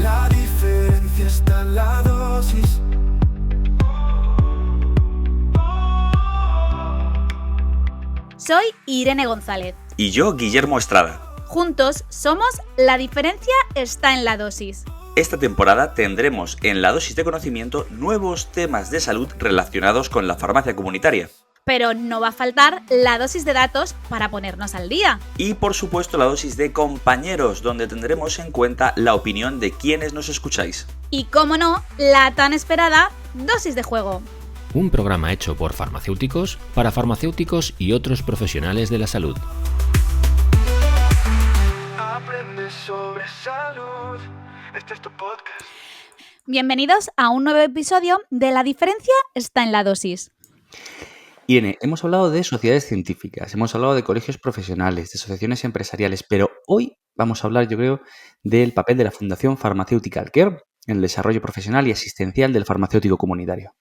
La diferencia está en la dosis. Soy Irene González. Y yo, Guillermo Estrada. Juntos somos La diferencia está en la dosis. Esta temporada tendremos en la dosis de conocimiento nuevos temas de salud relacionados con la farmacia comunitaria. Pero no va a faltar la dosis de datos para ponernos al día. Y por supuesto la dosis de compañeros, donde tendremos en cuenta la opinión de quienes nos escucháis. Y cómo no, la tan esperada dosis de juego. Un programa hecho por farmacéuticos, para farmacéuticos y otros profesionales de la salud. Aprende sobre salud. Este es tu podcast. Bienvenidos a un nuevo episodio de La diferencia está en la dosis. Irene, hemos hablado de sociedades científicas, hemos hablado de colegios profesionales, de asociaciones empresariales, pero hoy vamos a hablar, yo creo, del papel de la Fundación Pharmaceutical Care en el desarrollo profesional y asistencial del farmacéutico comunitario.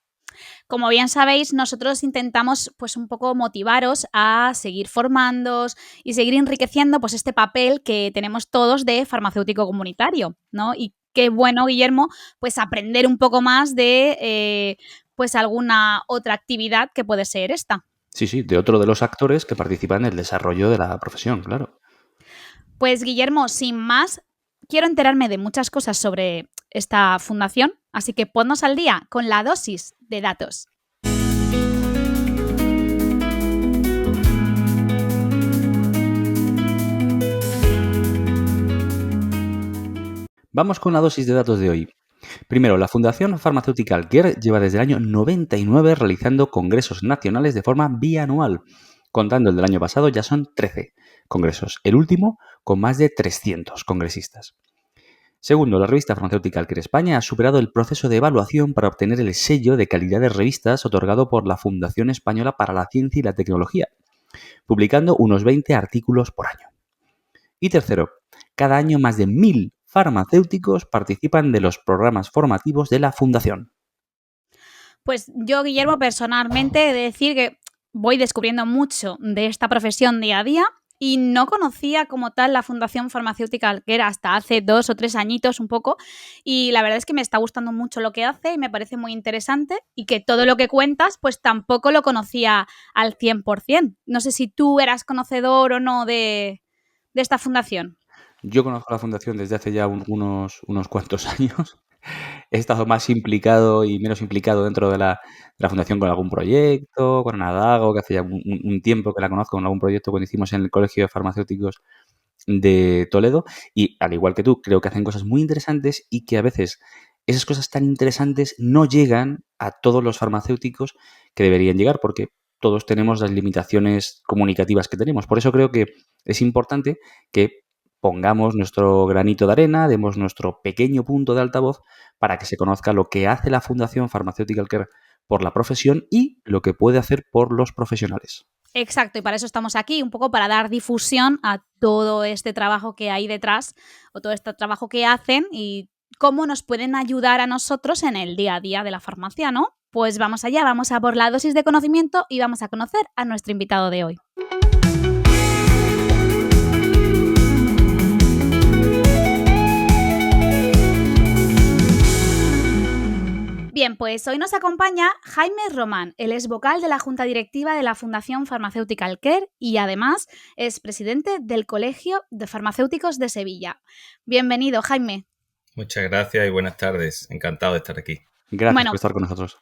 Como bien sabéis, nosotros intentamos pues un poco motivaros a seguir formándoos y seguir enriqueciendo pues este papel que tenemos todos de farmacéutico comunitario, ¿no? Y qué bueno, Guillermo, pues aprender un poco más de pues alguna otra actividad que puede ser esta. Sí, de otro de los actores que participan en el desarrollo de la profesión, claro. Pues Guillermo, sin más, quiero enterarme de muchas cosas sobre esta fundación, así que ponnos al día con la dosis de datos. Vamos con la dosis de datos de hoy. Primero, la Fundación Pharmaceutical Care lleva desde el año 99 realizando congresos nacionales de forma bianual. Contando el del año pasado, ya son 13 congresos, el último con más de 300 congresistas. Segundo, la revista Pharmaceutical Care España ha superado el proceso de evaluación para obtener el sello de calidad de revistas otorgado por la Fundación Española para la Ciencia y la Tecnología, publicando unos 20 artículos por año. Y tercero, cada año más de 1.000 farmacéuticos participan de los programas formativos de la Fundación. Pues yo, Guillermo, personalmente he de decir que voy descubriendo mucho de esta profesión día a día y no conocía como tal la Fundación Farmacéutica, que era hasta hace 2 o 3 añitos un poco, y la verdad es que me está gustando mucho lo que hace y me parece muy interesante y que todo lo que cuentas pues tampoco lo conocía al 100%. No sé si tú eras conocedor o no de esta fundación. Yo conozco la Fundación desde hace ya unos cuantos años. He estado más implicado y menos implicado dentro de la Fundación con algún proyecto, con Anadago, que hace ya un tiempo que la conozco, con algún proyecto que hicimos en el Colegio de Farmacéuticos de Toledo. Y al igual que tú, creo que hacen cosas muy interesantes y que a veces esas cosas tan interesantes no llegan a todos los farmacéuticos que deberían llegar, porque todos tenemos las limitaciones comunicativas que tenemos. Por eso creo que es importante que pongamos nuestro granito de arena, demos nuestro pequeño punto de altavoz para que se conozca lo que hace la Fundación Pharmaceutical Care por la profesión y lo que puede hacer por los profesionales. Exacto, y para eso estamos aquí, un poco para dar difusión a todo este trabajo que hay detrás o todo este trabajo que hacen y cómo nos pueden ayudar a nosotros en el día a día de la farmacia, ¿no? Pues vamos allá, vamos a por la dosis de conocimiento y vamos a conocer a nuestro invitado de hoy. Bien, pues hoy nos acompaña Jaime Román. Él es vocal de la Junta Directiva de la Fundación Pharmaceutical Care y además es presidente del Colegio de Farmacéuticos de Sevilla. Bienvenido, Jaime. Muchas gracias y buenas tardes. Encantado de estar aquí. Gracias por estar con nosotros.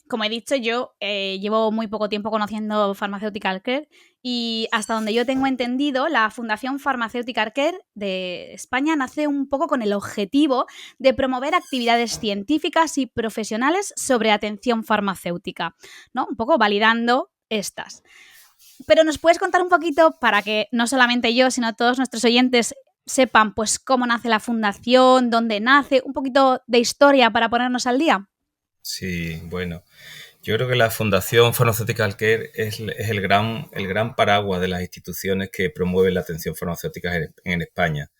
Como he dicho, yo llevo muy poco tiempo conociendo Pharmaceutical Care y hasta donde yo tengo entendido, la Fundación Pharmaceutical Care de España nace un poco con el objetivo de promover actividades científicas y profesionales sobre atención farmacéutica, ¿no? Un poco validando estas. Pero ¿nos puedes contar un poquito para que no solamente yo, sino todos nuestros oyentes sepan pues cómo nace la fundación, dónde nace, un poquito de historia para ponernos al día? Sí, bueno, yo creo que la Fundación Pharmaceutical Care es el gran paraguas de las instituciones que promueven la atención farmacéutica en España.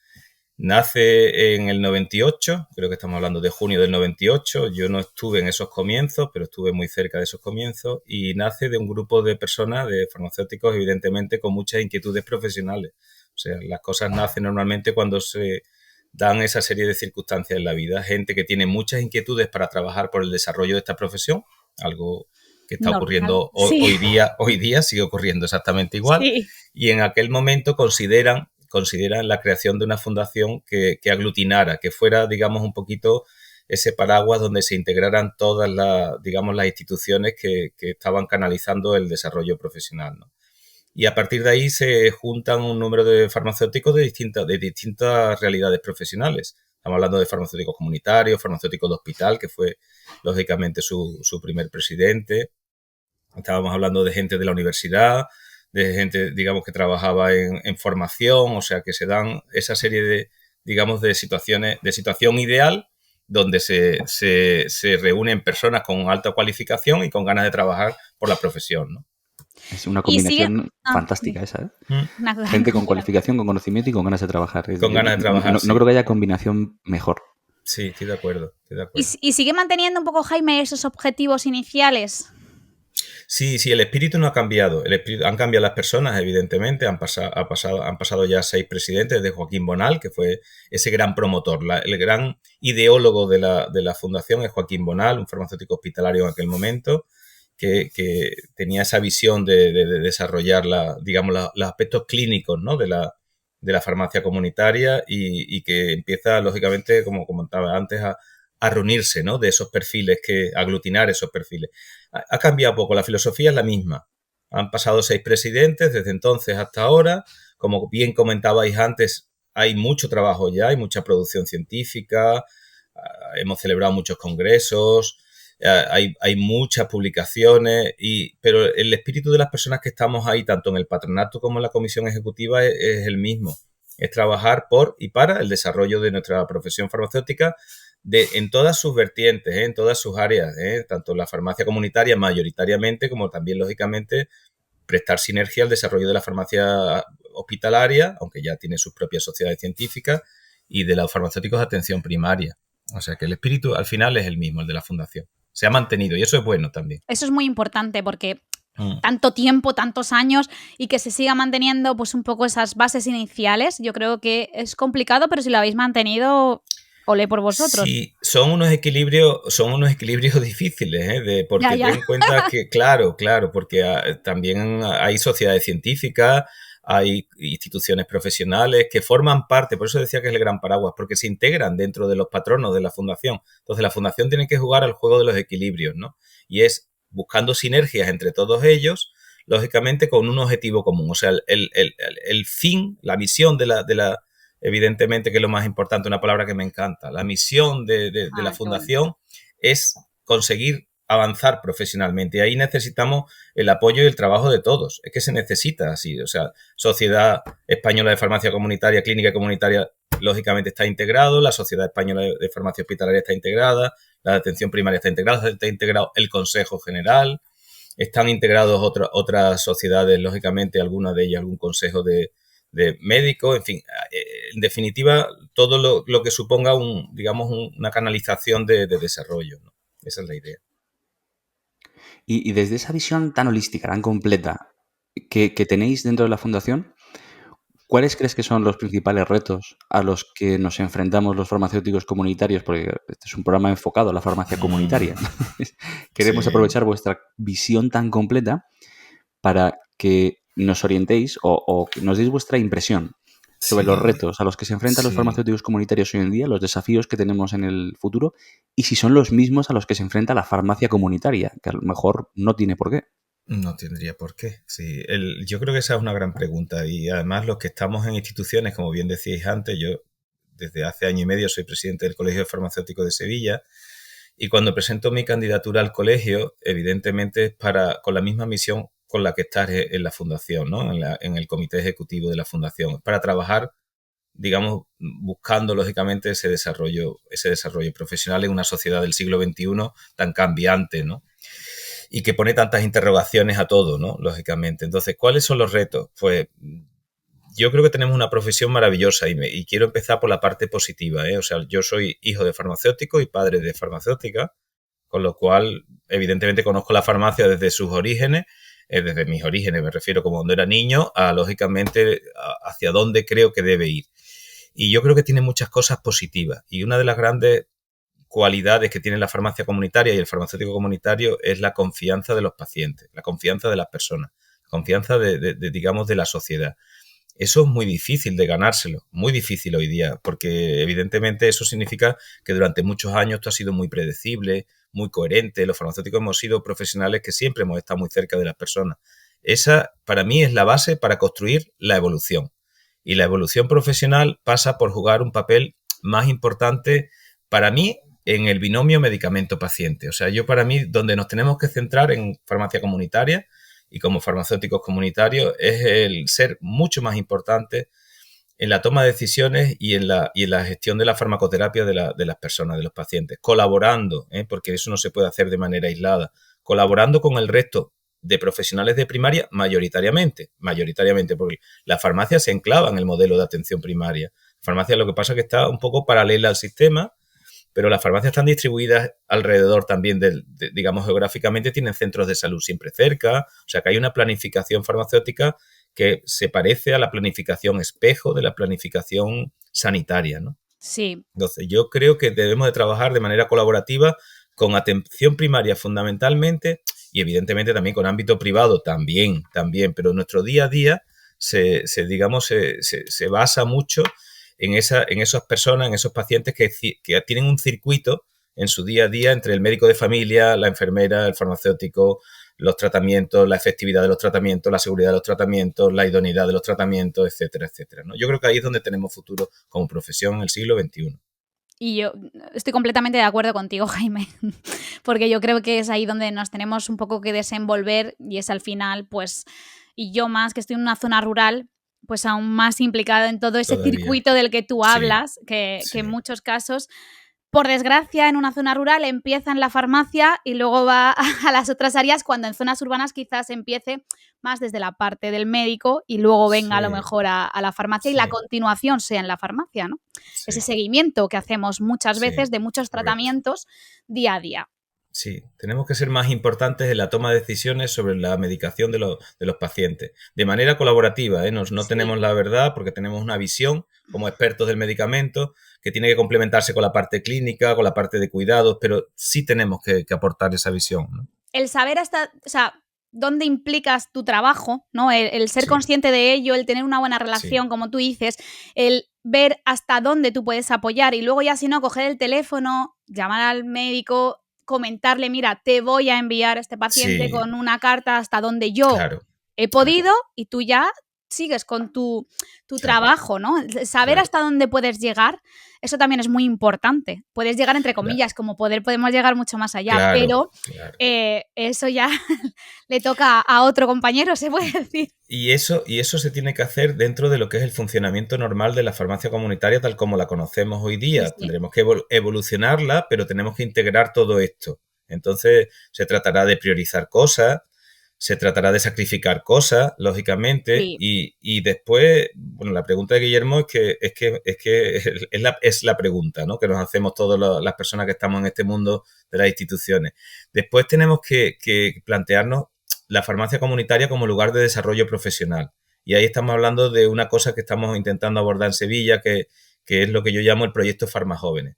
Nace en el 98, creo que estamos hablando de junio del 98, yo no estuve en esos comienzos, pero estuve muy cerca de esos comienzos, y nace de un grupo de personas, de farmacéuticos, evidentemente, con muchas inquietudes profesionales. O sea, las cosas nacen normalmente cuando se dan esa serie de circunstancias en la vida. Gente que tiene muchas inquietudes para trabajar por el desarrollo de esta profesión, algo que está ocurriendo hoy día, sigue ocurriendo exactamente igual. Sí. Y en aquel momento consideran la creación de una fundación que aglutinara, que fuera, digamos, un poquito ese paraguas donde se integraran todas las instituciones que estaban canalizando el desarrollo profesional, ¿no? Y a partir de ahí se juntan un número de farmacéuticos de distintas realidades profesionales. Estamos hablando de farmacéuticos comunitarios, farmacéuticos de hospital, que fue, lógicamente, su primer presidente. Estábamos hablando de gente de la universidad, de gente, digamos, que trabajaba en formación, o sea, que se dan esa serie de, digamos, de situaciones, de situación ideal, donde se reúnen personas con alta cualificación y con ganas de trabajar por la profesión, ¿no? Es una combinación fantástica esa, ¿eh? Gente con cualificación, con conocimiento y con ganas de trabajar. Con ganas de trabajar, no creo que haya combinación mejor. Sí, estoy de acuerdo. ¿Y sigue manteniendo un poco, Jaime, esos objetivos iniciales? Sí, el espíritu no ha cambiado. Han cambiado las personas, evidentemente. Han pasado ya 6 presidentes, desde Joaquín Bonal, que fue ese gran promotor. El gran ideólogo de la fundación es Joaquín Bonal, un farmacéutico hospitalario en aquel momento, que tenía esa visión de desarrollar los aspectos clínicos, ¿no? de la farmacia comunitaria y que empieza, lógicamente, como comentaba antes, a reunirse, ¿no? De esos perfiles, aglutinar esos perfiles. Ha cambiado poco, la filosofía es la misma. Han pasado 6 presidentes desde entonces hasta ahora. Como bien comentabais antes, hay mucho trabajo ya, hay mucha producción científica, hemos celebrado muchos congresos, hay muchas publicaciones, pero el espíritu de las personas que estamos ahí, tanto en el patronato como en la comisión ejecutiva, es el mismo. Es trabajar por y para el desarrollo de nuestra profesión farmacéutica en todas sus vertientes, en todas sus áreas, tanto la farmacia comunitaria mayoritariamente como también, lógicamente, prestar sinergia al desarrollo de la farmacia hospitalaria, aunque ya tiene sus propias sociedades científicas, y de los farmacéuticos de atención primaria. O sea que el espíritu al final es el mismo, el de la fundación. Se ha mantenido y eso es bueno también. Eso es muy importante porque tanto tiempo, tantos años y que se siga manteniendo pues un poco esas bases iniciales, yo creo que es complicado, pero si lo habéis mantenido, olé por vosotros. Sí, son unos equilibrios difíciles, porque ten en cuenta que, claro, porque también hay sociedades científicas, hay instituciones profesionales que forman parte, por eso decía que es el gran paraguas, porque se integran dentro de los patronos de la fundación. Entonces la fundación tiene que jugar al juego de los equilibrios, ¿no? Y es buscando sinergias entre todos ellos, lógicamente con un objetivo común. O sea, el fin, la misión de la evidentemente que es lo más importante, una palabra que me encanta, la misión de la fundación es conseguir avanzar profesionalmente y ahí necesitamos el apoyo y el trabajo de todos. Es que se necesita así, o sea, Sociedad Española de Farmacia Comunitaria, Clínica Comunitaria, lógicamente está integrado, la Sociedad Española de Farmacia Hospitalaria está integrada, la de Atención Primaria está integrado el Consejo General, están integrados otras sociedades, lógicamente, algunas de ellas, algún consejo de médicos, en fin, en definitiva, todo lo que suponga una canalización de desarrollo, ¿no? Esa es la idea. Y desde esa visión tan holística, tan completa que tenéis dentro de la fundación, ¿cuáles crees que son los principales retos a los que nos enfrentamos los farmacéuticos comunitarios? Porque este es un programa enfocado a la farmacia comunitaria. Queremos aprovechar vuestra visión tan completa para que nos orientéis o que nos deis vuestra impresión sobre los retos a los que se enfrentan los farmacéuticos comunitarios hoy en día, los desafíos que tenemos en el futuro y si son los mismos a los que se enfrenta la farmacia comunitaria, que a lo mejor no tiene por qué. No tendría por qué. Sí, yo creo que esa es una gran pregunta y además los que estamos en instituciones, como bien decíais antes, yo desde hace año y medio soy presidente del Colegio Farmacéutico de Sevilla y cuando presento mi candidatura al colegio, evidentemente es con la misma misión con la que estar en la fundación, ¿no? En el comité ejecutivo de la fundación, para trabajar, digamos, buscando lógicamente ese desarrollo profesional en una sociedad del siglo XXI tan cambiante, ¿no? Y que pone tantas interrogaciones a todo, ¿no? Lógicamente. Entonces, ¿cuáles son los retos? Pues yo creo que tenemos una profesión maravillosa y quiero empezar por la parte positiva, ¿eh? O sea, yo soy hijo de farmacéutico y padre de farmacéutica, con lo cual, evidentemente, conozco la farmacia desde sus orígenes, desde mis orígenes, me refiero como cuando era niño, lógicamente, hacia dónde creo que debe ir. y yo creo que tiene muchas cosas positivas. Y una de las grandes cualidades que tiene la farmacia comunitaria y el farmacéutico comunitario es la confianza de los pacientes, la confianza de las personas, la confianza digamos, de la sociedad. Eso es muy difícil de ganárselo, muy difícil hoy día, porque evidentemente eso significa que durante muchos años esto ha sido muy predecible, muy coherente. Los farmacéuticos hemos sido profesionales que siempre hemos estado muy cerca de las personas. Esa, para mí, es la base para construir la evolución. Y la evolución profesional pasa por jugar un papel más importante, para mí, en el binomio medicamento-paciente. O sea, para mí, donde nos tenemos que centrar en farmacia comunitaria y como farmacéuticos comunitarios es el ser mucho más importante en la toma de decisiones y en la gestión de la farmacoterapia de las personas, de los pacientes, colaborando, porque eso no se puede hacer de manera aislada, colaborando con el resto de profesionales de primaria mayoritariamente, porque la farmacia se enclava en el modelo de atención primaria. La farmacia lo que pasa es que está un poco paralela al sistema, pero las farmacias están distribuidas alrededor también, digamos, geográficamente, tienen centros de salud siempre cerca, o sea que hay una planificación farmacéutica que se parece a la planificación espejo de la planificación sanitaria, ¿no? Sí. Entonces, yo creo que debemos de trabajar de manera colaborativa con atención primaria fundamentalmente y evidentemente también con ámbito privado también, pero nuestro día a día se basa mucho en esas personas, en esos pacientes que tienen un circuito en su día a día entre el médico de familia, la enfermera, el farmacéutico, los tratamientos, la efectividad de los tratamientos, la seguridad de los tratamientos, la idoneidad de los tratamientos, etcétera, etcétera, ¿no? Yo creo que ahí es donde tenemos futuro como profesión en el siglo XXI. Y yo estoy completamente de acuerdo contigo, Jaime, porque yo creo que es ahí donde nos tenemos un poco que desenvolver y es al final, pues, y yo más que estoy en una zona rural, pues aún más implicado en todo ese Todavía. circuito del que tú hablas, Sí, que sí. en muchos casos, por desgracia, en una zona rural empieza en la farmacia y luego va a las otras áreas, cuando en zonas urbanas quizás empiece más desde la parte del médico y luego venga a lo Sí. mejor a la farmacia y Sí. la continuación sea en la farmacia, ¿no? Sí. Ese seguimiento que hacemos muchas Sí, veces de muchos correcto. tratamientos día a día. Sí, tenemos que ser más importantes en la toma de decisiones sobre la medicación de los pacientes. De manera colaborativa, ¿eh? No Sí. tenemos la verdad porque tenemos una visión como expertos del medicamento que tiene que complementarse con la parte clínica, con la parte de cuidados, pero sí tenemos que aportar esa visión, ¿no? El saber dónde implicas tu trabajo, ¿no? El ser Sí. consciente de ello, el tener una buena relación, Sí. como tú dices, el ver hasta dónde tú puedes apoyar y luego ya si no, coger el teléfono, llamar al médico, comentarle, mira, te voy a enviar a este paciente Sí. con una carta hasta donde yo Claro, he podido y tú ya sigues con tu Claro. trabajo, ¿no? Saber Claro. hasta dónde puedes llegar, eso también es muy importante. Puedes llegar entre comillas, como podemos llegar mucho más allá, Claro, pero claro. eso ya le toca a otro compañero, se puede decir. Y eso se tiene que hacer dentro de lo que es el funcionamiento normal de la farmacia comunitaria tal como la conocemos hoy día. Sí, sí. Tendremos que evolucionarla, pero tenemos que integrar todo esto. Entonces, se tratará de priorizar cosas, se tratará de sacrificar cosas, lógicamente, Sí. y después, bueno, la pregunta de Guillermo es la pregunta, ¿no? Que nos hacemos todas las personas que estamos en este mundo de las instituciones. Después tenemos que plantearnos la farmacia comunitaria como lugar de desarrollo profesional. Y ahí estamos hablando de una cosa que estamos intentando abordar en Sevilla, que es lo que yo llamo el proyecto Farmajóvenes.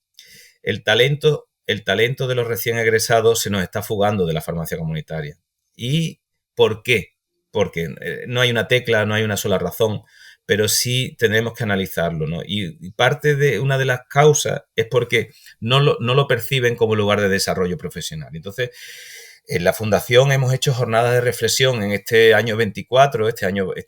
El talento de los recién egresados se nos está fugando de la farmacia comunitaria. ¿Y por qué? Porque no hay una tecla, no hay una sola razón, pero sí tenemos que analizarlo, ¿no? Y parte de una de las causas es porque no lo perciben como lugar de desarrollo profesional. Entonces, en la Fundación hemos hecho jornadas de reflexión en este año 24, este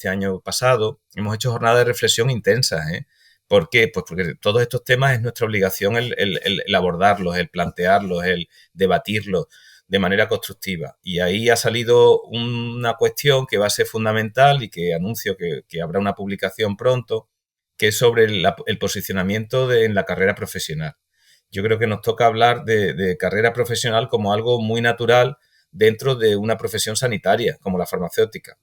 año pasado, hemos hecho jornadas de reflexión intensas, ¿eh? ¿Por qué? Pues porque todos estos temas es nuestra obligación el abordarlos, el plantearlos, el debatirlos de manera constructiva. Y ahí ha salido una cuestión que va a ser fundamental y que anuncio que habrá una publicación pronto, que es sobre el posicionamiento en la carrera profesional. Yo creo que nos toca hablar de carrera profesional como algo muy natural dentro de una profesión sanitaria, como la farmacéutica.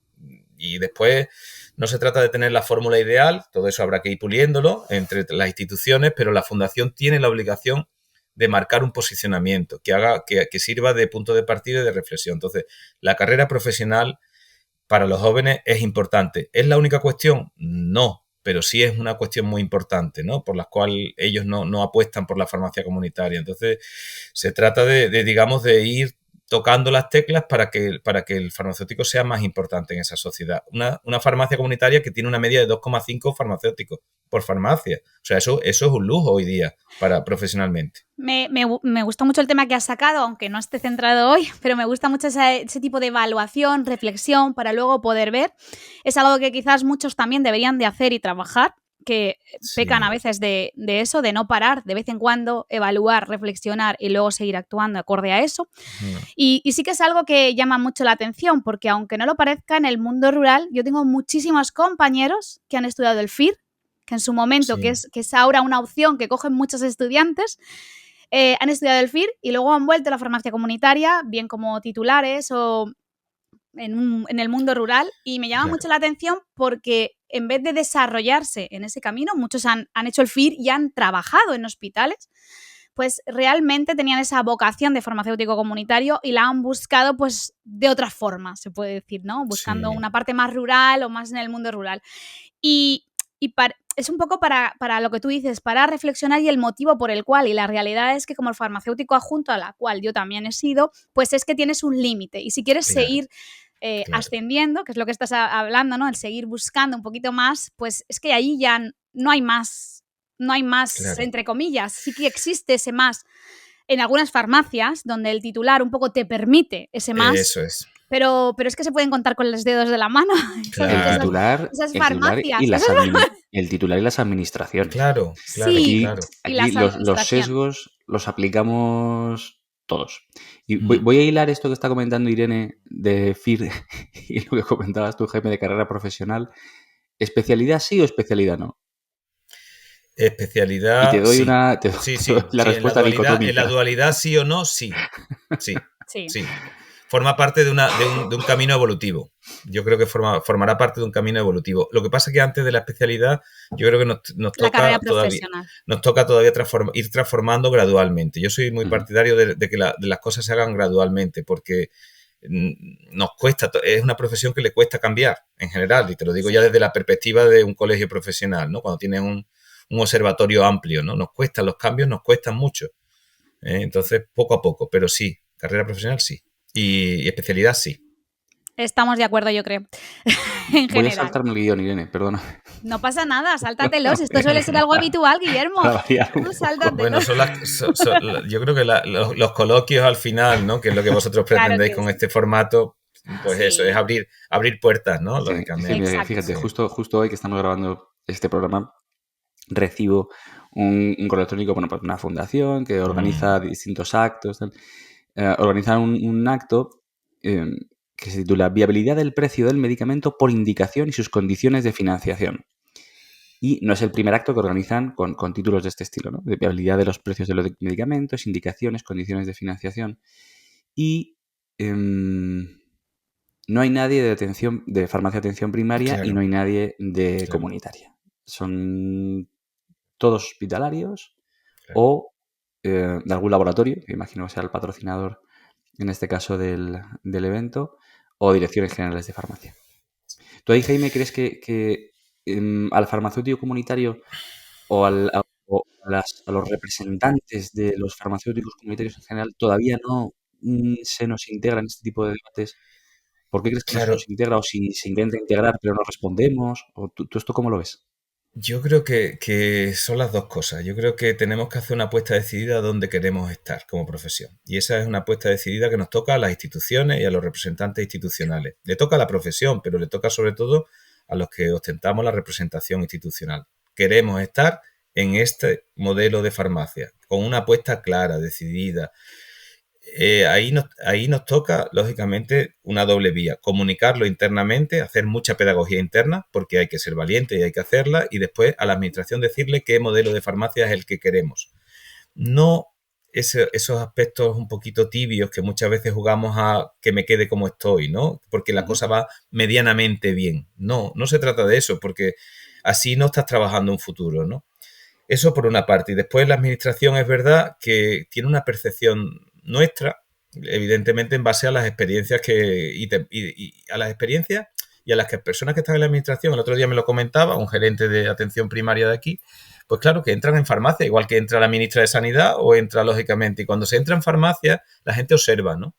Y después no se trata de tener la fórmula ideal, todo eso habrá que ir puliéndolo entre las instituciones, pero la Fundación tiene la obligación de marcar un posicionamiento que sirva de punto de partida y de reflexión. Entonces, la carrera profesional para los jóvenes es importante. ¿Es la única cuestión? No, pero sí es una cuestión muy importante, ¿no? Por la cual ellos no apuestan por la farmacia comunitaria. Entonces, se trata digamos, de ir tocando las teclas para que el farmacéutico sea más importante en esa sociedad. Una farmacia comunitaria que tiene una media de 2,5 farmacéuticos por farmacia. O sea, eso es un lujo hoy día profesionalmente. Me gustó mucho el tema que has sacado, aunque no esté centrado hoy, pero me gusta mucho ese tipo de evaluación, reflexión, para luego poder ver. Es algo que quizás muchos también deberían de hacer y trabajar, que pecan a veces de eso, de no parar, de vez en cuando evaluar, reflexionar y luego seguir actuando acorde a eso. Y sí que es algo que llama mucho la atención, porque aunque no lo parezca, en el mundo rural yo tengo muchísimos compañeros que han estudiado el FIR, que en su momento, que es ahora una opción que cogen muchos estudiantes, han estudiado el FIR y luego han vuelto a la farmacia comunitaria, bien como titulares o en el mundo rural, y me llama mucho la atención porque en vez de desarrollarse en ese camino, muchos han hecho el FIR y han trabajado en hospitales, pues realmente tenían esa vocación de farmacéutico comunitario y la han buscado pues de otra forma, se puede decir, ¿no? Buscando una parte más rural o más en el mundo rural. Y es un poco para lo que tú dices, para reflexionar y el motivo por el cual. Y la realidad es que como el farmacéutico adjunto, a la cual yo también he sido, pues es que tienes un límite. Y si quieres seguir ascendiendo, que es lo que estás hablando, ¿no? El seguir buscando un poquito más, pues es que ahí ya no hay más, entre comillas. Sí que existe ese más en algunas farmacias donde el titular un poco te permite ese más. Eso es. Pero es que se pueden contar con los dedos de la mano. Claro. Esas farmacias. El titular y las administraciones. Claro. Aquí los sesgos los aplicamos todos. Y voy a hilar esto que está comentando Irene de FIR y lo que comentabas tú, Jaime, de carrera profesional. ¿Especialidad sí o especialidad no? Especialidad. Y te doy la respuesta dicotómica. En la dualidad sí o no, sí. Sí. Forma parte de un camino evolutivo. Yo creo que formará parte de un camino evolutivo. Lo que pasa es que antes de la especialidad, yo creo que nos toca todavía ir transformando gradualmente. Yo soy muy partidario de que las cosas se hagan gradualmente, porque nos cuesta, es una profesión que le cuesta cambiar en general, y te lo digo ya desde la perspectiva de un colegio profesional, ¿no? Cuando tienes un observatorio amplio, ¿no? Los cambios nos cuestan mucho. Entonces, poco a poco, pero sí, carrera profesional sí. Y especialidad sí. Estamos de acuerdo, yo creo. En Voy a saltarme el guión, Irene, perdona. No pasa nada, sáltatelos. Esto suele ser algo habitual, Guillermo. Bueno, yo creo que los coloquios al final, ¿no? Que es lo que vosotros pretendéis con este formato, pues eso, es abrir puertas, ¿no? Lógicamente. Sí, fíjate, justo hoy que estamos grabando este programa, recibo un correo electrónico, bueno, pues una fundación que organiza distintos actos, organizan un acto que se titula Viabilidad del precio del medicamento por indicación y sus condiciones de financiación. Y no es el primer acto que organizan con títulos de este estilo, ¿no? De viabilidad de los precios de los medicamentos, indicaciones, condiciones de financiación. Y no hay nadie de farmacia de atención primaria y no hay nadie de comunitaria. Son todos hospitalarios o de algún laboratorio, que imagino que sea el patrocinador en este caso del evento, o direcciones generales de farmacia. ¿Tú ahí, Jaime, crees que al farmacéutico comunitario o a los representantes de los farmacéuticos comunitarios en general todavía no se nos integran este tipo de debates? ¿Por qué crees que no se nos integra, o si se intenta integrar pero no respondemos? ¿O tú esto cómo lo ves? Yo creo que son las dos cosas. Yo creo que tenemos que hacer una apuesta decidida a dónde queremos estar como profesión. Y esa es una apuesta decidida que nos toca a las instituciones y a los representantes institucionales. Le toca a la profesión, pero le toca sobre todo a los que ostentamos la representación institucional. Queremos estar en este modelo de farmacia, con una apuesta clara, decidida. Ahí nos toca, lógicamente, una doble vía. Comunicarlo internamente, hacer mucha pedagogía interna, porque hay que ser valiente y hay que hacerla, y después a la administración decirle qué modelo de farmacia es el que queremos. No esos aspectos un poquito tibios que muchas veces jugamos a que me quede como estoy, ¿no? Porque la cosa va medianamente bien. No se trata de eso, porque así no estás trabajando un futuro, ¿no? Eso por una parte. Y después la administración es verdad que tiene una percepción nuestra, evidentemente en base a las experiencias y a las experiencias y a las que personas que están en la administración, el otro día me lo comentaba un gerente de atención primaria de aquí, pues claro, que entran en farmacia, igual que entra la ministra de Sanidad o entra lógicamente. Y cuando se entra en farmacia, la gente observa, ¿no?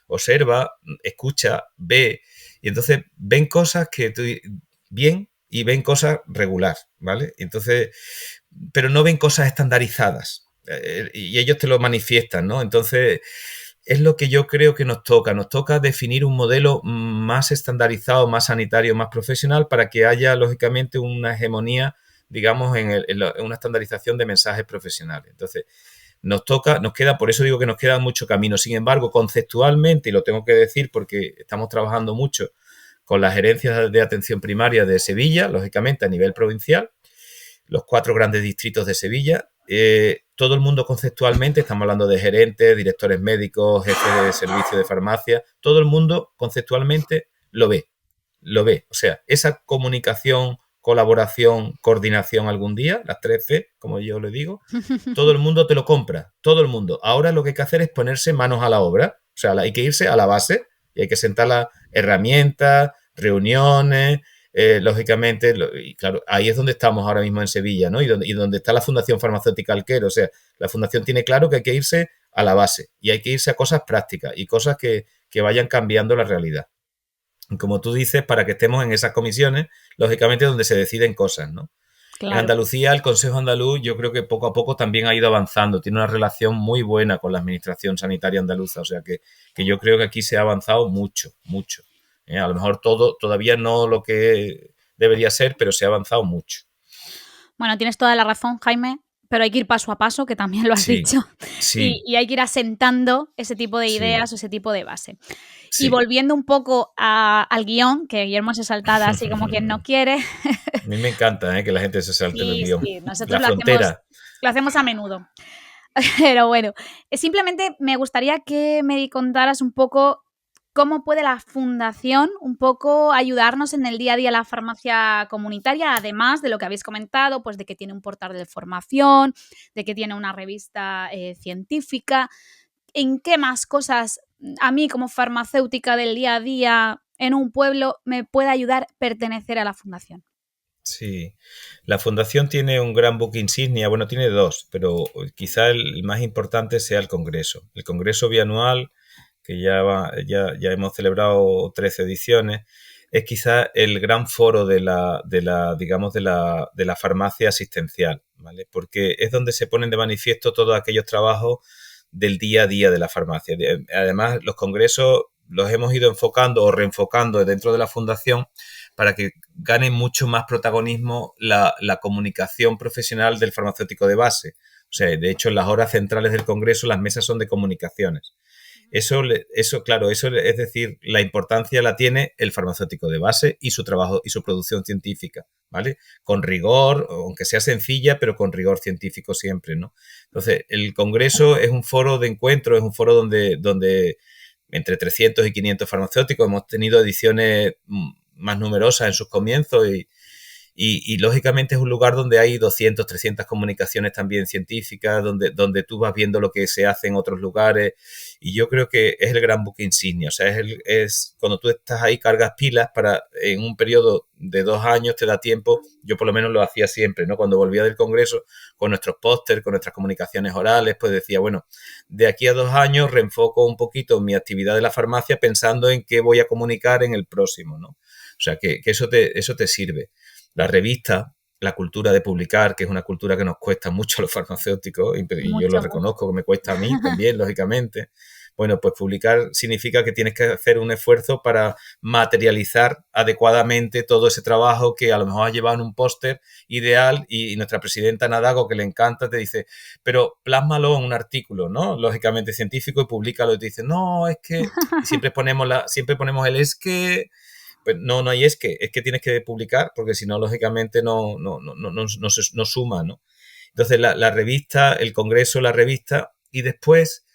Observa, escucha, ve, y entonces ven cosas que bien y ven cosas regular, ¿vale? Entonces, pero no ven cosas estandarizadas y ellos te lo manifiestan, ¿no? Entonces, es lo que yo creo que nos toca definir un modelo más estandarizado, más sanitario, más profesional para que haya, lógicamente, una hegemonía, digamos, en una estandarización de mensajes profesionales. Entonces, nos queda, por eso digo que nos queda mucho camino. Sin embargo, conceptualmente, y lo tengo que decir porque estamos trabajando mucho con las gerencias de atención primaria de Sevilla, lógicamente a nivel provincial, los 4 grandes distritos de Sevilla, todo el mundo conceptualmente, estamos hablando de gerentes, directores médicos, jefes de servicio de farmacia, todo el mundo conceptualmente lo ve. O sea, esa comunicación, colaboración, coordinación algún día, las 3 C, como yo le digo, todo el mundo te lo compra, todo el mundo. Ahora lo que hay que hacer es ponerse manos a la obra, o sea, hay que irse a la base y hay que sentar las herramientas, reuniones, lógicamente, y claro, ahí es donde estamos ahora mismo en Sevilla, ¿no? Y donde está la Fundación Farmacéutica Alquer, o sea, la Fundación tiene claro que hay que irse a la base y hay que irse a cosas prácticas y cosas que vayan cambiando la realidad. Como tú dices, para que estemos en esas comisiones, lógicamente donde se deciden cosas, ¿no? Claro. En Andalucía, el Consejo Andaluz, yo creo que poco a poco también ha ido avanzando, tiene una relación muy buena con la Administración Sanitaria Andaluza, o sea que yo creo que aquí se ha avanzado mucho, mucho. A lo mejor todavía no lo que debería ser, pero se ha avanzado mucho. Bueno, tienes toda la razón, Jaime, pero hay que ir paso a paso, que también lo has dicho, sí. Y hay que ir asentando ese tipo de ideas o ese tipo de base. Sí. Y volviendo un poco al guión, que Guillermo se salta así como quien no quiere. A mí me encanta que la gente se salte el guión. Sí, nosotros lo hacemos a menudo. Pero bueno, simplemente me gustaría que me contaras un poco cómo puede la Fundación un poco ayudarnos en el día a día la farmacia comunitaria, además de lo que habéis comentado, pues de que tiene un portal de formación, de que tiene una revista científica. ¿En qué más cosas a mí como farmacéutica del día a día en un pueblo me puede ayudar pertenecer a la Fundación? Sí, la Fundación tiene un gran buque insignia, bueno, tiene 2, pero quizá el más importante sea el Congreso. El Congreso bianual, que ya hemos celebrado 13 ediciones, es quizá el gran foro de la farmacia asistencial, ¿vale? Porque es donde se ponen de manifiesto todos aquellos trabajos del día a día de la farmacia. Además, los congresos los hemos ido enfocando o reenfocando dentro de la Fundación para que gane mucho más protagonismo la comunicación profesional del farmacéutico de base. O sea, de hecho, en las horas centrales del Congreso las mesas son de comunicaciones. Eso, claro, es decir, la importancia la tiene el farmacéutico de base y su trabajo y su producción científica, ¿vale? Con rigor, aunque sea sencilla, pero con rigor científico siempre, ¿no? Entonces, el Congreso es un foro de encuentro, es un foro donde entre 300 y 500 farmacéuticos hemos tenido ediciones más numerosas en sus comienzos y lógicamente es un lugar donde hay 200, 300 comunicaciones también científicas, donde tú vas viendo lo que se hace en otros lugares y yo creo que es el gran buque insignia, o sea, es cuando tú estás ahí cargas pilas para en un periodo de 2 años te da tiempo, yo por lo menos lo hacía siempre, ¿no? Cuando volvía del Congreso con nuestros pósters, con nuestras comunicaciones orales, pues decía, bueno, de aquí a 2 años reenfoco un poquito mi actividad de la farmacia pensando en qué voy a comunicar en el próximo, ¿no? O sea, que eso te sirve. La revista, la cultura de publicar, que es una cultura que nos cuesta mucho a los farmacéuticos, y yo lo reconozco que me cuesta a mí también, lógicamente. Bueno, pues publicar significa que tienes que hacer un esfuerzo para materializar adecuadamente todo ese trabajo que a lo mejor has llevado en un póster ideal y nuestra presidenta Nadago, que le encanta, te dice, pero plásmalo en un artículo, ¿no? Lógicamente científico y públicalo y te dice, no, es que y siempre ponemos el es que... Pues no hay es que tienes que publicar porque si no, lógicamente no suma, ¿no? Entonces, la revista, el Congreso, la revista y después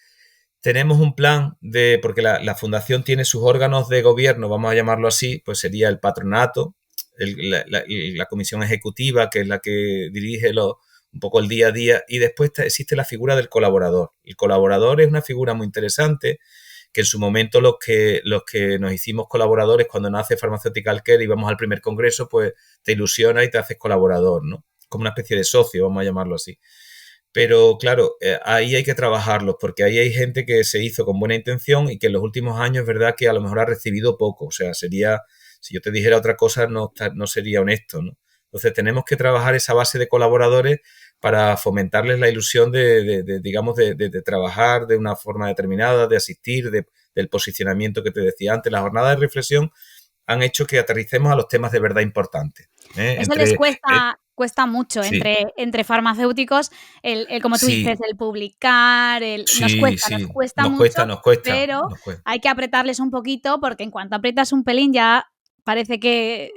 tenemos un plan porque la Fundación tiene sus órganos de gobierno, vamos a llamarlo así, pues sería el patronato, la comisión ejecutiva, que es la que dirige un poco el día a día y después existe la figura del colaborador. El colaborador es una figura muy interesante que en su momento los que nos hicimos colaboradores cuando nace Pharmaceutical Care y vamos al primer congreso, pues te ilusiona y te haces colaborador, ¿no? Como una especie de socio, vamos a llamarlo así. Pero claro, ahí hay que trabajarlos porque ahí hay gente que se hizo con buena intención y que en los últimos años es verdad que a lo mejor ha recibido poco. O sea, sería, si yo te dijera otra cosa, no sería honesto, ¿no? Entonces tenemos que trabajar esa base de colaboradores para fomentarles la ilusión de trabajar de una forma determinada, de asistir, del posicionamiento que te decía antes. Las jornadas de reflexión han hecho que aterricemos a los temas de verdad importantes. Eso les cuesta mucho sí. entre farmacéuticos, el como tú sí. dices, el publicar, sí, nos cuesta mucho, pero hay que apretarles un poquito porque en cuanto aprietas un pelín ya parece que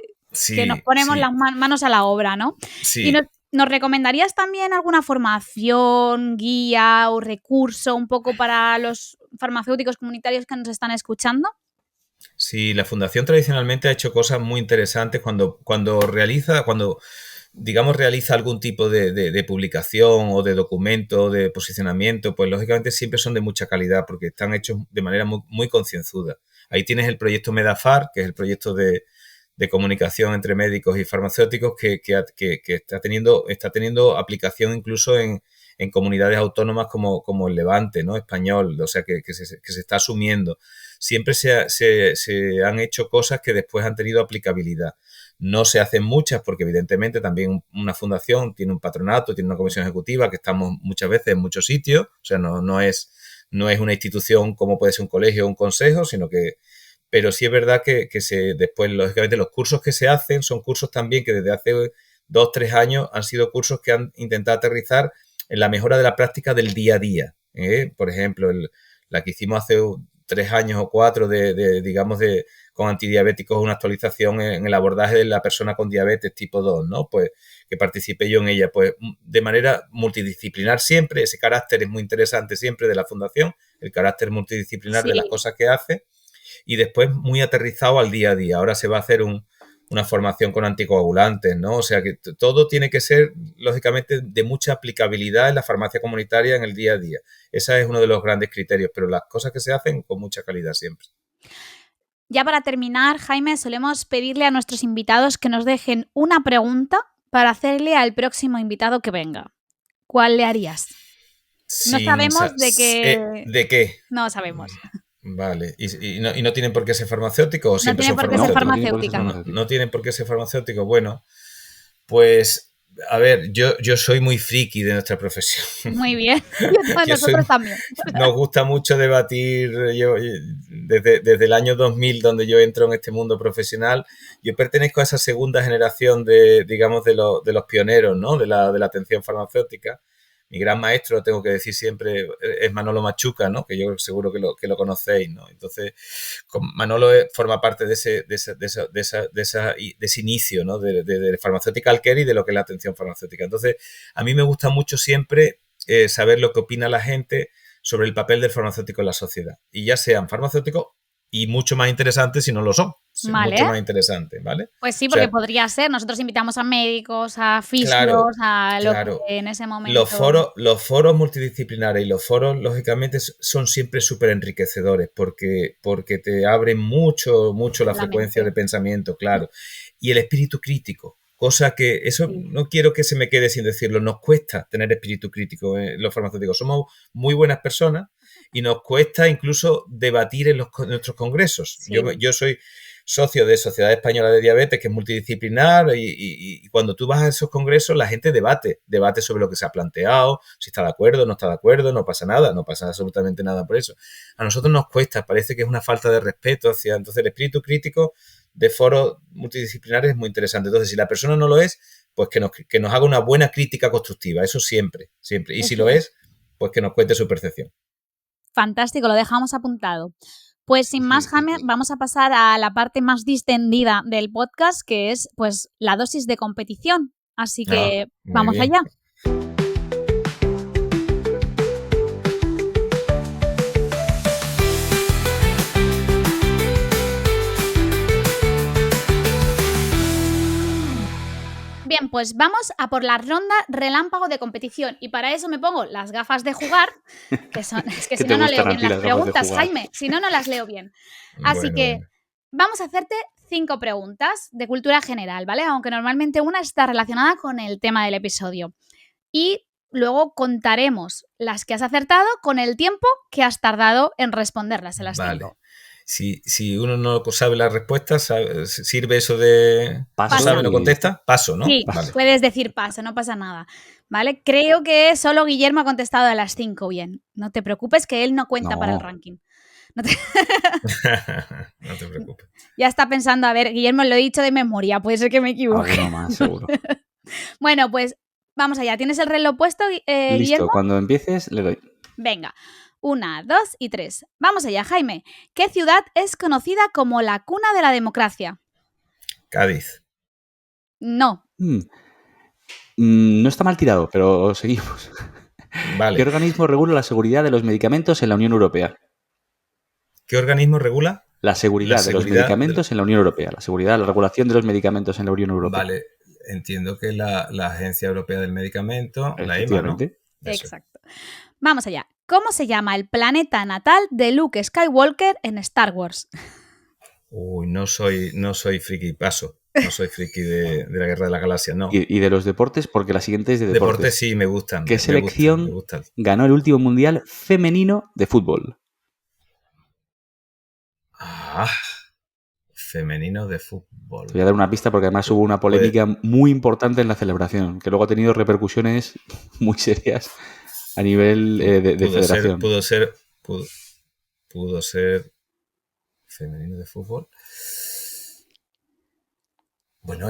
nos ponemos las manos a la obra, ¿no? Sí. Y ¿nos recomendarías también alguna formación, guía o recurso un poco para los farmacéuticos comunitarios que nos están escuchando? Sí, la Fundación tradicionalmente ha hecho cosas muy interesantes cuando realiza algún tipo de publicación o de documento, de posicionamiento, pues lógicamente siempre son de mucha calidad porque están hechos de manera muy, muy concienzuda. Ahí tienes el proyecto Medafar, que es el proyecto de comunicación entre médicos y farmacéuticos que está teniendo aplicación incluso en comunidades autónomas como el Levante, ¿no? Español, o sea, que se está asumiendo. Siempre se han hecho cosas que después han tenido aplicabilidad. No se hacen muchas porque evidentemente también una fundación tiene un patronato, tiene una comisión ejecutiva, que estamos muchas veces en muchos sitios, o sea, no es una institución como puede ser un colegio o un consejo, sino que... Pero sí es verdad que después, lógicamente, los cursos que se hacen son cursos también que desde hace 2 o 3 años han sido cursos que han intentado aterrizar en la mejora de la práctica del día a día. Por ejemplo, la que hicimos hace 3 años o 4 con antidiabéticos, una actualización en el abordaje de la persona con diabetes tipo 2, ¿no? Pues que participé yo en ella, pues de manera multidisciplinar siempre. Ese carácter es muy interesante siempre de la fundación, el carácter multidisciplinar de las cosas que hace. Y después muy aterrizado al día a día. Ahora se va a hacer una formación con anticoagulantes, ¿no? O sea que todo tiene que ser, lógicamente, de mucha aplicabilidad en la farmacia comunitaria en el día a día. Ese es uno de los grandes criterios, pero las cosas que se hacen con mucha calidad siempre. Ya para terminar, Jaime, solemos pedirle a nuestros invitados que nos dejen una pregunta para hacerle al próximo invitado que venga. ¿Cuál le harías? No sabemos de qué... ¿De qué? No sabemos. Vale, ¿Y no tienen por qué ser farmacéuticos o siempre son farmacéuticos? No tienen por qué ser farmacéuticos. Bueno, pues, a ver, yo soy muy friki de nuestra profesión. Muy bien, nosotros también. Nos gusta mucho debatir. Yo, desde el año 2000, donde yo entro en este mundo profesional, yo pertenezco a esa segunda generación de los pioneros, ¿no? de la atención farmacéutica. Mi gran maestro, tengo que decir siempre, es Manolo Machuca, ¿no? Que yo seguro que lo conocéis, ¿no? Entonces, Manolo forma parte de ese inicio, ¿no? De Pharmaceutical Care y de lo que es la atención farmacéutica. Entonces, a mí me gusta mucho siempre saber lo que opina la gente sobre el papel del farmacéutico en la sociedad. Y ya sean farmacéuticos y mucho más interesantes si no lo son. Vale. Mucho más interesante, ¿vale? Pues sí, porque podría ser. Nosotros invitamos a médicos, a fisios, a lo que en ese momento... Los foros multidisciplinares y los foros, lógicamente, son siempre súper enriquecedores porque te abren mucho la frecuencia de pensamiento, claro. Y el espíritu crítico. Cosa que, eso no quiero que se me quede sin decirlo, nos cuesta tener espíritu crítico los farmacéuticos. Somos muy buenas personas y nos cuesta incluso debatir en nuestros congresos. Sí. Yo soy socio de Sociedad Española de Diabetes, que es multidisciplinar, y cuando tú vas a esos congresos la gente debate sobre lo que se ha planteado, si está de acuerdo, no está de acuerdo, no pasa nada, no pasa absolutamente nada por eso. A nosotros nos cuesta, parece que es una falta de respeto hacia... Entonces el espíritu crítico de foros multidisciplinares es muy interesante. Entonces, si la persona no lo es, pues que nos haga una buena crítica constructiva, eso siempre. Y si lo es, pues que nos cuente su percepción. Fantástico, lo dejamos apuntado. Pues sin más, Jaime, vamos a pasar a la parte más distendida del podcast, que es pues la dosis de competición. Así que vamos allá. Bien, pues vamos a por la ronda relámpago de competición. Y para eso me pongo las gafas de jugar, que son. Es que ¿Qué si te no, no leo gustan a bien ti las las gafas de preguntas, jugar? Jaime. Si no, no las leo bien. Así Bueno, que bueno. vamos a hacerte 5 preguntas de cultura general, ¿vale? Aunque normalmente una está relacionada con el tema del episodio. Y luego contaremos las que has acertado con el tiempo que has tardado en responderlas en las Vale. 5. Si uno no sabe la respuesta, ¿sirve eso de Paso no sabe, no y- contesta? Paso, ¿no? Sí, Vale. puedes decir paso, no pasa nada. ¿Vale? Creo que solo Guillermo ha contestado a las 5 bien. No te preocupes que él no cuenta para el No. ranking. No te preocupes. Ya está pensando, a ver, Guillermo, lo he dicho de memoria, puede ser que me equivoque. Alguno más, seguro. Bueno, pues vamos allá. ¿Tienes el reloj puesto, Listo, Guillermo? cuando empieces le doy. Venga. 1, 2 y 3. Vamos allá, Jaime. ¿Qué ciudad es conocida como la cuna de la democracia? Cádiz. No. No está mal tirado, pero seguimos. ¿Qué Vale. organismo regula la seguridad de los medicamentos en la Unión Europea? ¿Qué organismo regula? La seguridad de los seguridad medicamentos en la Unión Europea. La seguridad, la regulación de los medicamentos en la Unión Europea. Vale, entiendo que la Agencia Europea del Medicamento, la EMA, ¿no? Efectivamente. Eso. Exacto. Vamos allá. ¿Cómo se llama el planeta natal de Luke Skywalker en Star Wars? Uy, no soy friki, paso. No soy friki de la Guerra de las Galaxias, no. Y de los deportes, porque la siguiente es de deportes. Deportes sí me gustan. ¿Qué me selección gustan. ganó el último mundial femenino de fútbol? Femenino de fútbol. Te voy a dar una pista porque además hubo una polémica muy importante en la celebración, que luego ha tenido repercusiones muy serias a nivel de federación. Pudo ser femenino de fútbol. Bueno,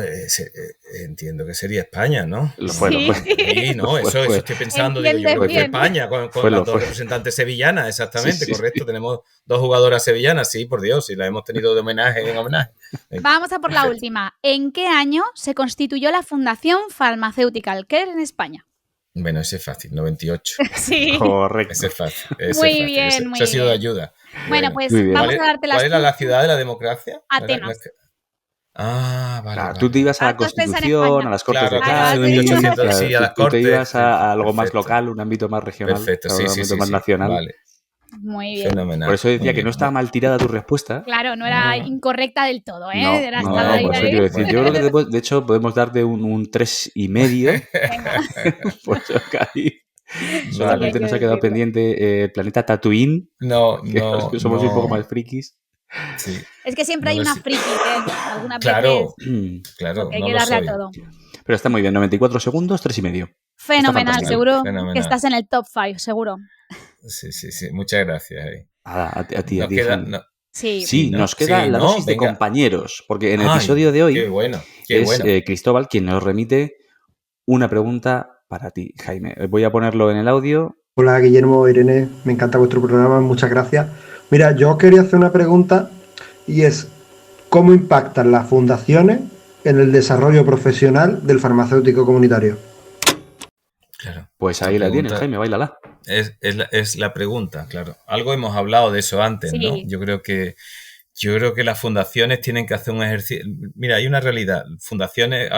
entiendo que sería España, ¿no? Bueno, Sí. pues, Sí, no, eso estoy pensando. Digo, yo creo que fue España con las dos representantes sevillanas, exactamente, Sí, correcto. sí. Tenemos dos jugadoras sevillanas, sí, por Dios, y las hemos tenido de homenaje en homenaje. Vamos a por la última. ¿En qué año se constituyó la Fundación Pharmaceutical Care en España? Bueno, ese es fácil, 98. Sí. Correcto. Ese es fácil. Muy bien, ese muy ha sido de bien. ayuda. Bueno, pues Muy bien. vamos a darte las ¿Cuál era la ciudad de la democracia? Atenas. Vale. Claro, vale. tú te ibas a la Ahora tú piensas en Constitución, España. a las Cortes Claro, de claro, Cádiz, 1800, sí, a las tú te Cortes. ibas a algo más Perfecto. local, un ámbito más regional, Perfecto, a un sí, ámbito más nacional. Vale, Muy bien. fenomenal. Por eso decía Muy que bien. no estaba mal tirada tu respuesta. Claro, no era incorrecta del todo, ¿eh? No, Era no, estaba ahí, por eso ahí. quiero decir. Bueno. Yo creo que de hecho podemos darte un 3,5 Venga. por eso Cádiz. Sí, Solamente hay nos que ha quedado decirlo. pendiente el planeta Tatooine, No, que los que somos un poco más frikis. Sí, Es que siempre No hay lo una sé. friki que algunas claro, veces claro, hay no que lo darle soy. a todo. Pero está muy bien, 94 segundos, 3,5. Fenomenal, fantástico. seguro Fenomenal. que estás en el top 5, seguro. Sí, muchas gracias. Nada, a ti, Nos queda, Jaime. Sí. Sí, ¿no? nos queda Sí, la ¿no? dosis de Venga. compañeros, porque en el Ay, episodio de Qué hoy bueno, es Cristóbal quien nos remite una pregunta para ti, Jaime. Voy a ponerlo en el audio. Hola Guillermo, Irene, me encanta vuestro programa, muchas gracias. Mira, yo quería hacer una pregunta y es, ¿cómo impactan las fundaciones en el desarrollo profesional del farmacéutico comunitario? Claro. Pues ahí Esta la tienes, pregunta Jaime, báilala. Es la pregunta, claro. Algo hemos hablado de eso antes, Sí. ¿no? Yo creo que las fundaciones tienen que hacer un ejercicio. Mira, hay una realidad. Fundaciones,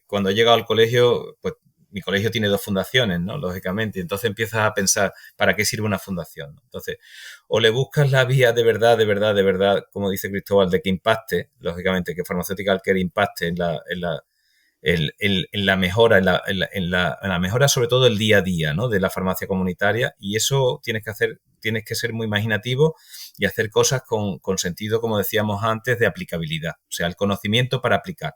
cuando he llegado al colegio, pues mi colegio tiene 2 fundaciones, ¿no? Lógicamente. Entonces empiezas a pensar, ¿para qué sirve una fundación? Entonces, o le buscas la vía de verdad, como dice Cristóbal, de que impacte, lógicamente, que Pharmaceutical Care impacte en la mejora, en la mejora sobre todo el día a día, ¿no? De la farmacia comunitaria, y eso tienes que ser muy imaginativo y hacer cosas con sentido, como decíamos antes, de aplicabilidad, o sea, el conocimiento para aplicar.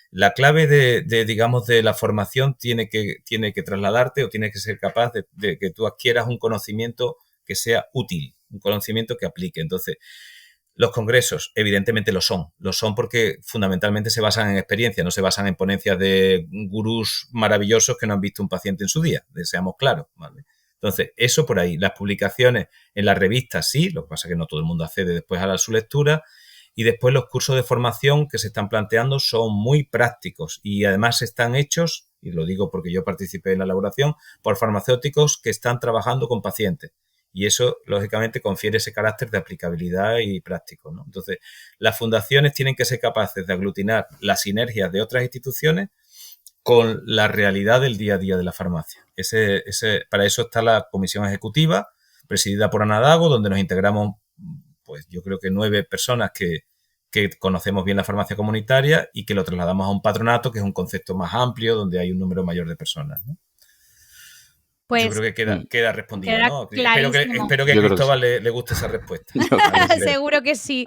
La clave de la formación tiene que trasladarte o tienes que ser capaz de que tú adquieras un conocimiento que sea útil, un conocimiento que aplique. Entonces, los congresos, evidentemente lo son porque fundamentalmente se basan en experiencia, no se basan en ponencias de gurús maravillosos que no han visto un paciente en su día, seamos claros, ¿vale? Entonces, eso por ahí. Las publicaciones en las revistas sí, lo que pasa es que no todo el mundo accede después a su lectura, y después los cursos de formación que se están planteando son muy prácticos y además están hechos, y lo digo porque yo participé en la elaboración, por farmacéuticos que están trabajando con pacientes. Y eso, lógicamente, confiere ese carácter de aplicabilidad y práctico, ¿no? Entonces, las fundaciones tienen que ser capaces de aglutinar las sinergias de otras instituciones con la realidad del día a día de la farmacia. Para eso está la comisión ejecutiva, presidida por Ana Dago, donde nos integramos, pues yo creo que 9 personas que conocemos bien la farmacia comunitaria y que lo trasladamos a un patronato, que es un concepto más amplio, donde hay un número mayor de personas, ¿no? Pues yo creo que queda respondido, queda ¿no? clarísimo. Espero que a Cristóbal le guste esa respuesta. Seguro que sí.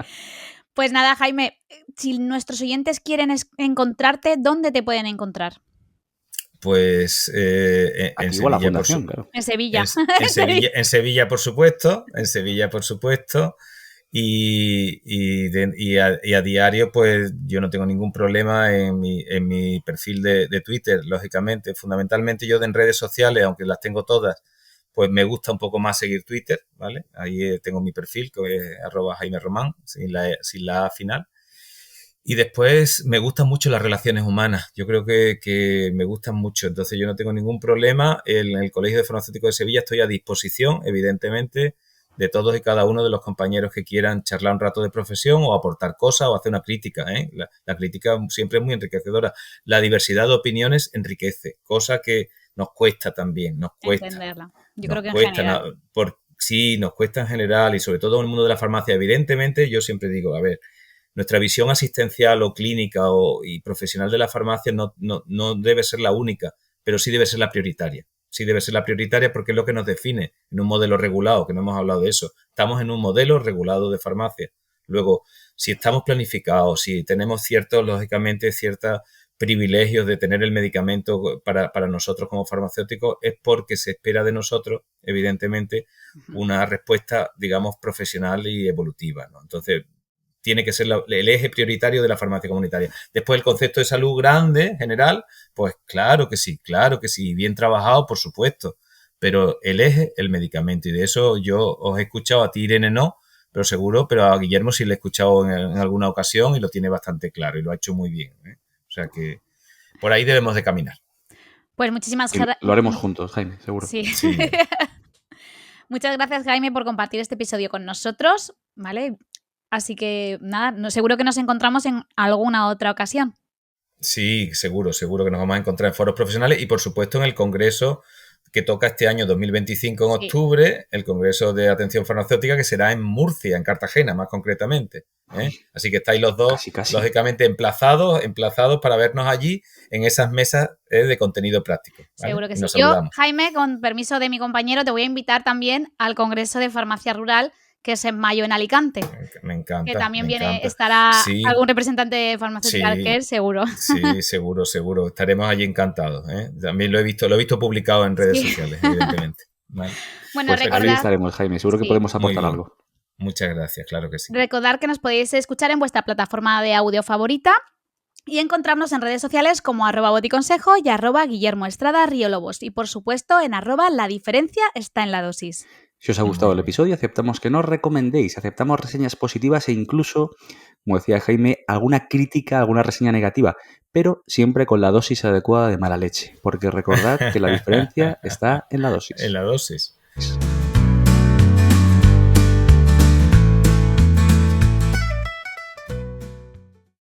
Pues nada, Jaime, si nuestros oyentes quieren encontrarte, ¿dónde te pueden encontrar? Pues en Igual la Sevilla, fundación, claro. En Sevilla. En Sevilla, por supuesto. Y a diario, pues yo no tengo ningún problema en mi perfil de Twitter, lógicamente. Fundamentalmente yo en redes sociales, aunque las tengo todas, pues me gusta un poco más seguir Twitter, ¿vale? Ahí tengo mi perfil, que es @JaimeRomán, sin la A final. Y después me gustan mucho las relaciones humanas. Yo creo que me gustan mucho. Entonces yo no tengo ningún problema. En el Colegio de Farmacéuticos de Sevilla estoy a disposición, evidentemente, de todos y cada uno de los compañeros que quieran charlar un rato de profesión o aportar cosas o hacer una crítica, ¿eh? La crítica siempre es muy enriquecedora. La diversidad de opiniones enriquece, cosa que nos cuesta también, nos cuesta. Entenderla. Yo creo que en general. Sí, nos cuesta en general y sobre todo en el mundo de la farmacia. Evidentemente, yo siempre digo, a ver, nuestra visión asistencial o clínica y profesional de la farmacia no debe ser la única, pero sí debe ser la prioritaria. Sí debe ser la prioritaria porque es lo que nos define en un modelo regulado, que no hemos hablado de eso. Estamos en un modelo regulado de farmacia. Luego, si estamos planificados, si tenemos lógicamente, ciertos privilegios de tener el medicamento para nosotros como farmacéuticos, es porque se espera de nosotros, evidentemente, una respuesta, digamos, profesional y evolutiva, ¿no? Entonces, tiene que ser el eje prioritario de la farmacia comunitaria. Después, el concepto de salud grande, general, pues claro que sí, bien trabajado, por supuesto, pero el eje, el medicamento, y de eso yo os he escuchado, a ti, Irene, no, pero a Guillermo sí le he escuchado en alguna ocasión y lo tiene bastante claro y lo ha hecho muy bien, ¿eh? O sea que por ahí debemos de caminar. Pues muchísimas gracias. Lo haremos juntos, Jaime, seguro. Sí. Muchas gracias, Jaime, por compartir este episodio con nosotros, ¿vale? Así que, nada, seguro que nos encontramos en alguna otra ocasión. Sí, seguro que nos vamos a encontrar en foros profesionales y, por supuesto, en el congreso que toca este año 2025 en octubre, el Congreso de Atención Farmacéutica, que será en Murcia, en Cartagena, más concretamente, ¿eh? Así que estáis los dos, casi. lógicamente, emplazados para vernos allí en esas mesas de contenido práctico, ¿vale? Seguro que sí. Nos Yo, saludamos. Jaime, con permiso de mi compañero, te voy a invitar también al Congreso de Farmacia Rural, que es en mayo en Alicante. Me encanta. Que también estará algún representante de Farmacéutica Care, seguro. Sí, seguro. Estaremos allí encantados, ¿eh? También lo he visto publicado en redes sociales, evidentemente. ¿Vale? Bueno, pues recordad, ahí estaremos, Jaime. Seguro que podemos aportar algo. Muchas gracias, claro que sí. Recordad que nos podéis escuchar en vuestra plataforma de audio favorita y encontrarnos en redes sociales como @boticonsejo y @Guillermo Estrada Riolobos. Y por supuesto en @La diferencia está en la dosis. Si os ha gustado el episodio, aceptamos que nos recomendéis, aceptamos reseñas positivas e incluso, como decía Jaime, alguna crítica, alguna reseña negativa, pero siempre con la dosis adecuada de mala leche, porque recordad que la diferencia está en la dosis. En la dosis.